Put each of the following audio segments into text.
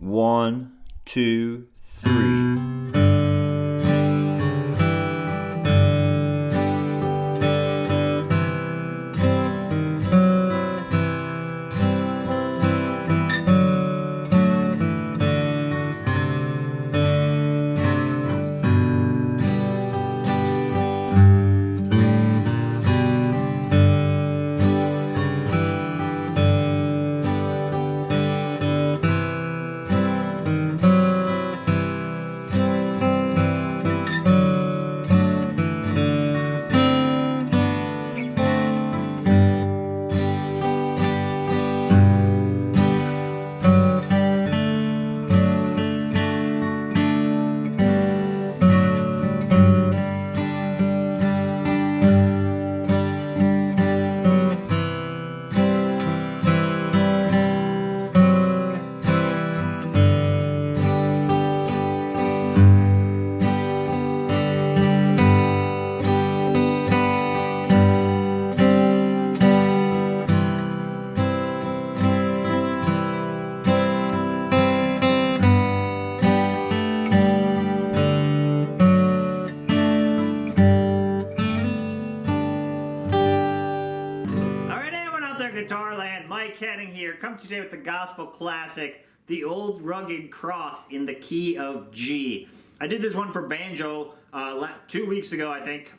1, 2, 3. Guitar Land, Mike Henning here. Come today with the gospel classic, The Old Rugged Cross in the key of G. I did this one for banjo 2 weeks ago, I think.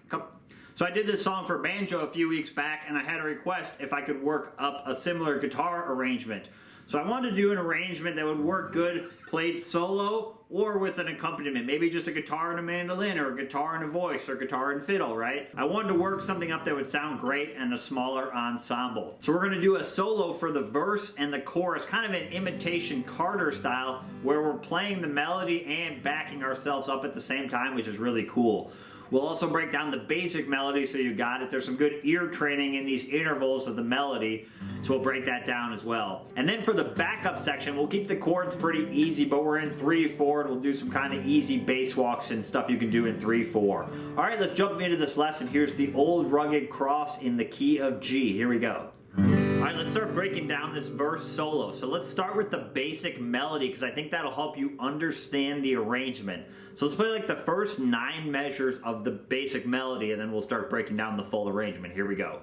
So I did this song for banjo a few weeks back, and I had a request if I could work up a similar guitar arrangement. So I wanted to do an arrangement that would work good played solo or with an accompaniment. Maybe just a guitar and a mandolin, or a guitar and a voice, or guitar and fiddle, right? I wanted to work something up that would sound great and a smaller ensemble. So we're going to do a solo for the verse and the chorus, kind of an imitation Carter style, where we're playing the melody and backing ourselves up at the same time, which is really cool. We'll also break down the basic melody so you got it. There's some good ear training in these intervals of the melody, so we'll break that down as well. And then for the backup section, we'll keep the chords pretty easy, but we're in 3/4, and we'll do some kind of easy bass walks and stuff you can do in 3/4. All right, let's jump into this lesson. Here's The Old Rugged Cross in the key of G. Here we go. All right, let's start breaking down this verse solo. So let's start with the basic melody, because I think that'll help you understand the arrangement. So let's play like the first 9 measures of the basic melody, and then we'll start breaking down the full arrangement. Here we go.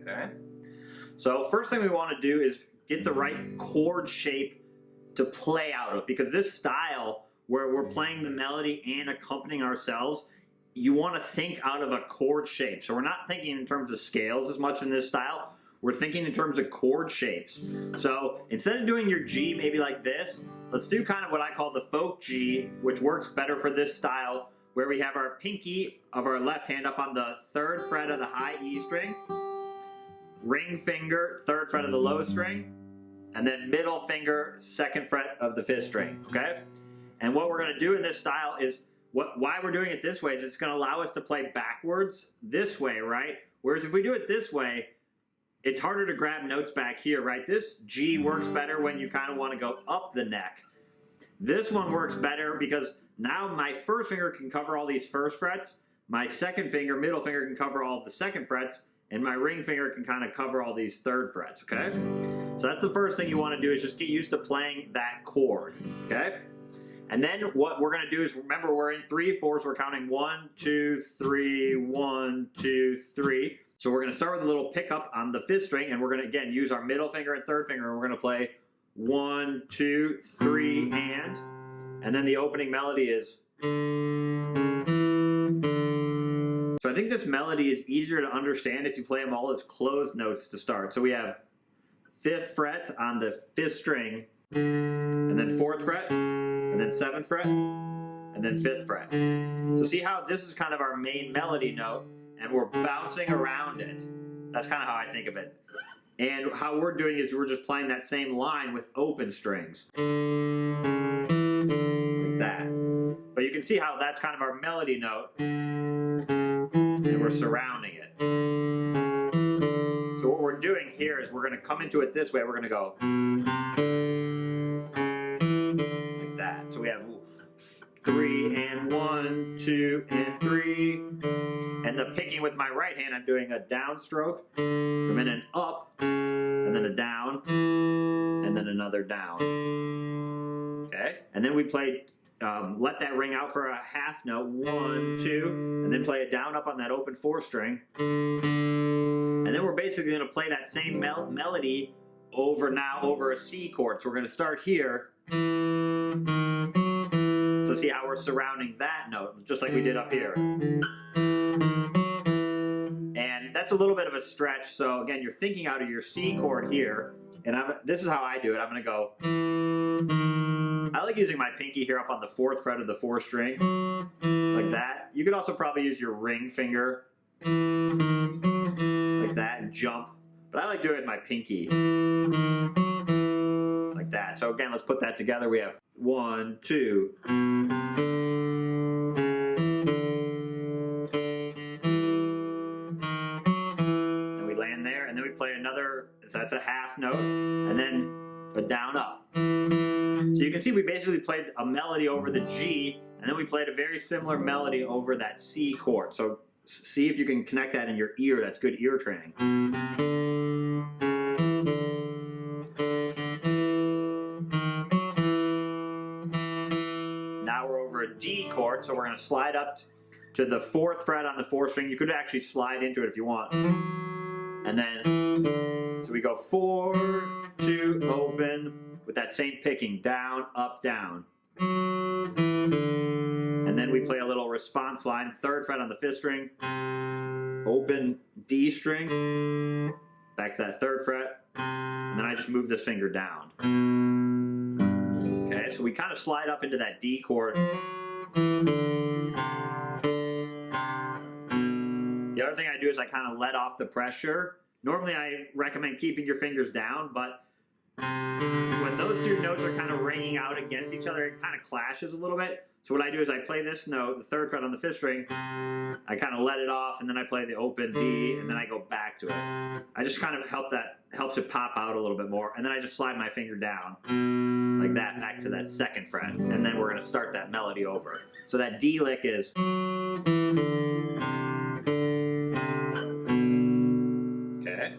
Okay. So first thing we want to do is get the right chord shape to play out of, because this style where we're playing the melody and accompanying ourselves, you want to think out of a chord shape. So we're not thinking in terms of scales as much in this style. We're thinking in terms of chord shapes. So instead of doing your G maybe like this, let's do kind of what I call the folk G, which works better for this style, where we have our pinky of our left hand up on the 3rd fret of the high E string, ring finger, 3rd fret of the low string, and then middle finger, 2nd fret of the 5th string, okay? And what we're going to do in this style is, why we're doing it this way is it's going to allow us to play backwards this way, right? Whereas if we do it this way, it's harder to grab notes back here, right? This G works better when you kind of want to go up the neck. This one works better because now my 1st finger can cover all these 1st frets, my 2nd finger, middle finger, can cover all the 2nd frets, and my ring finger can kind of cover all these 3rd frets, okay? So that's the first thing you want to do, is just get used to playing that chord, okay? And then what we're going to do is, remember, we're in 3/4, so we're counting 1, 2, 3, 1, 2, 3. So we're going to start with a little pickup on the 5th string, and we're going to, again, use our middle finger and 3rd finger, and we're going to play 1, 2, 3, and then the opening melody is. So I think this melody is easier to understand if you play them all as closed notes to start. So we have 5th fret on the 5th string, and then 4th fret, and then 7th fret, and then 5th fret. So see how this is kind of our main melody note, and we're bouncing around it. That's kind of how I think of it. And how we're doing is we're just playing that same line with open strings. Like that. But you can see how that's kind of our melody note, and we're surrounding it. So what we're doing here is we're going to come into it this way. We're going to go. playing with my right hand, I'm doing a down stroke, and then an up, and then a down, and then another down. Okay, and then we play, let that ring out for a half note, 1, 2, and then play a down up on that open 4 string. And then we're basically going to play that same melody over a C chord. So we're going to start here. So see how we're surrounding that note, just like we did up here. And that's a little bit of a stretch. So again, you're thinking out of your C chord here. And this is how I do it. I'm going to go. I like using my pinky here up on the 4th fret of the 4th string, like that. You could also probably use your ring finger, like that, and jump. But I like doing it with my pinky, like that. So again, let's put that together. We have 1, 2. And we land there, and then we play another, so that's a half note, and then a down up. So you can see we basically played a melody over the G, and then we played a very similar melody over that C chord. So see if you can connect that in your ear. That's good ear training. Now we're over a D chord, so we're going to slide up to the 4th fret on the 4th string. You could actually slide into it if you want. And then, so we go 4, 2, open, with that same picking, down, up, down. And then we play a little response line, 3rd fret on the 5th string, open D string, back to that 3rd fret, and then I just move this finger down. Okay, so we kind of slide up into that D chord. The other thing I do is I kind of let off the pressure. Normally I recommend keeping your fingers down, but when those two notes are kind of ringing out against each other, it kind of clashes a little bit. So what I do is I play this note, the 3rd fret on the 5th string, I kind of let it off, and then I play the open D, and then I go back to it. I just kind of helps it pop out a little bit more, and then I just slide my finger down, like that, back to that 2nd fret, and then we're going to start that melody over. So that D lick is... Okay,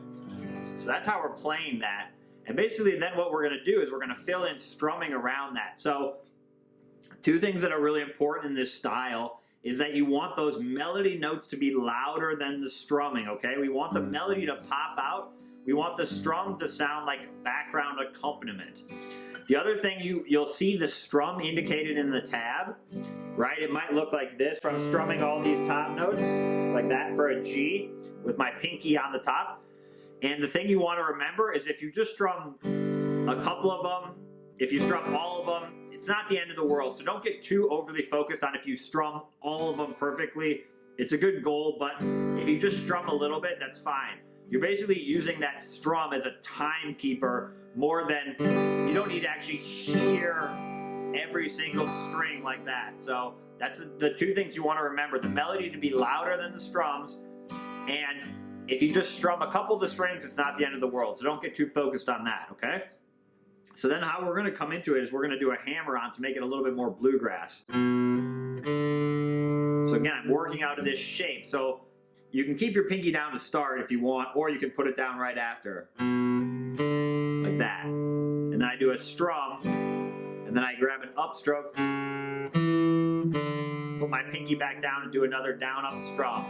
so that's how we're playing that. And basically then what we're going to do is we're going to fill in strumming around that. So two things that are really important in this style is that you want those melody notes to be louder than the strumming, okay? We want the melody to pop out. We want the strum to sound like background accompaniment. The other thing, you'll see the strum indicated in the tab, right? It might look like this from strumming all these top notes, like that for a G, with my pinky on the top. And the thing you want to remember is if you just strum a couple of them, if you strum all of them, it's not the end of the world. So don't get too overly focused on if you strum all of them perfectly. It's a good goal, but if you just strum a little bit, that's fine. You're basically using that strum as a timekeeper more than, you don't need to actually hear every single string like that. So that's the two things you want to remember. The melody to be louder than the strums, and if you just strum a couple of the strings, it's not the end of the world. So don't get too focused on that, okay? So then how we're going to come into it is we're going to do a hammer on to make it a little bit more bluegrass. So again, I'm working out of this shape. So you can keep your pinky down to start if you want, or you can put it down right after, like that. And then I do a strum, and then I grab an upstroke, put my pinky back down and do another down up strum.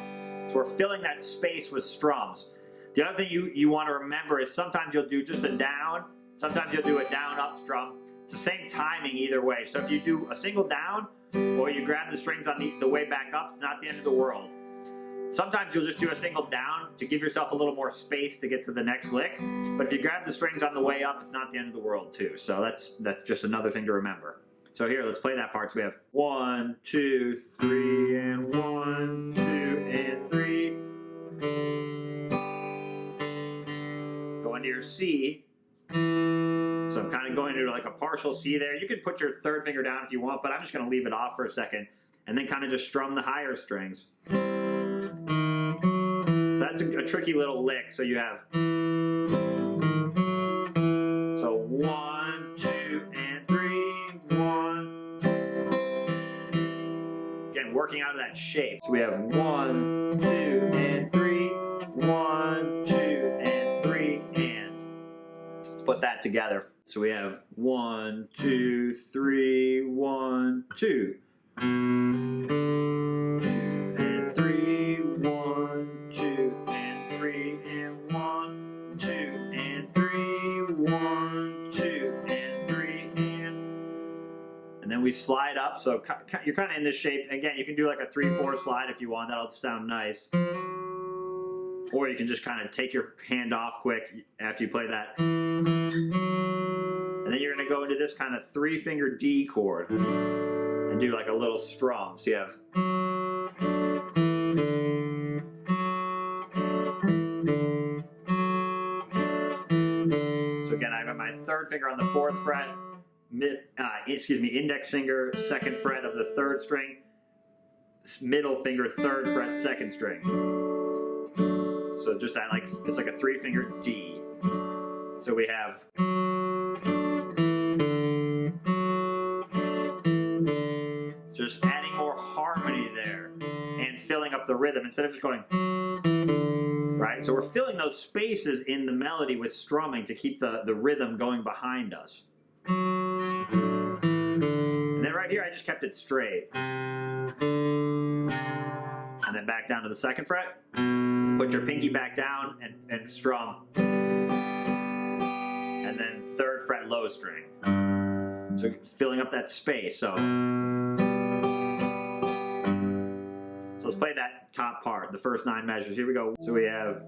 So we're filling that space with strums. The other thing you want to remember is sometimes you'll do just a down, sometimes you'll do a down up strum. It's the same timing either way. So if you do a single down, or you grab the strings on the way back up, it's not the end of the world. Sometimes you'll just do a single down to give yourself a little more space to get to the next lick. But if you grab the strings on the way up, it's not the end of the world too. So that's just another thing to remember. So here, let's play that part. So we have 1, 2, 3, and 1, 2, and 3. Go into your C. So I'm kind of going into like a partial C there. You could put your 3rd finger down if you want, but I'm just going to leave it off for a second. And then kind of just strum the higher strings. So that's a tricky little lick. So you have... So 1, 2, and 3, 1. Again, working out of that shape. So we have 1, 2, and put that together. So we have 1, 2, 3, 1, 2. And 3, 1, 2, and 3, and 1, 2, and 3, 1, 2, and 3, and then we slide up. So you're kind of in this shape. Again, you can do like a 3/4 slide if you want. That'll sound nice. Or you can just kind of take your hand off quick after you play that. And then you're going to go into this kind of 3-finger D chord and do like a little strum. So you have. So again, I've got my 3rd finger on the 4th fret, index finger, 2nd fret of the 3rd string, middle finger, 3rd fret, 2nd string. So just it's like a 3-finger D. So we have. So just adding more harmony there and filling up the rhythm instead of just going. Right? So we're filling those spaces in the melody with strumming to keep the rhythm going behind us. And then right here, I just kept it straight. And then back down to the 2nd fret. Put your pinky back down and strum. And then 3rd fret low string. So filling up that space. So let's play that top part, the first 9 measures. Here we go. So we have.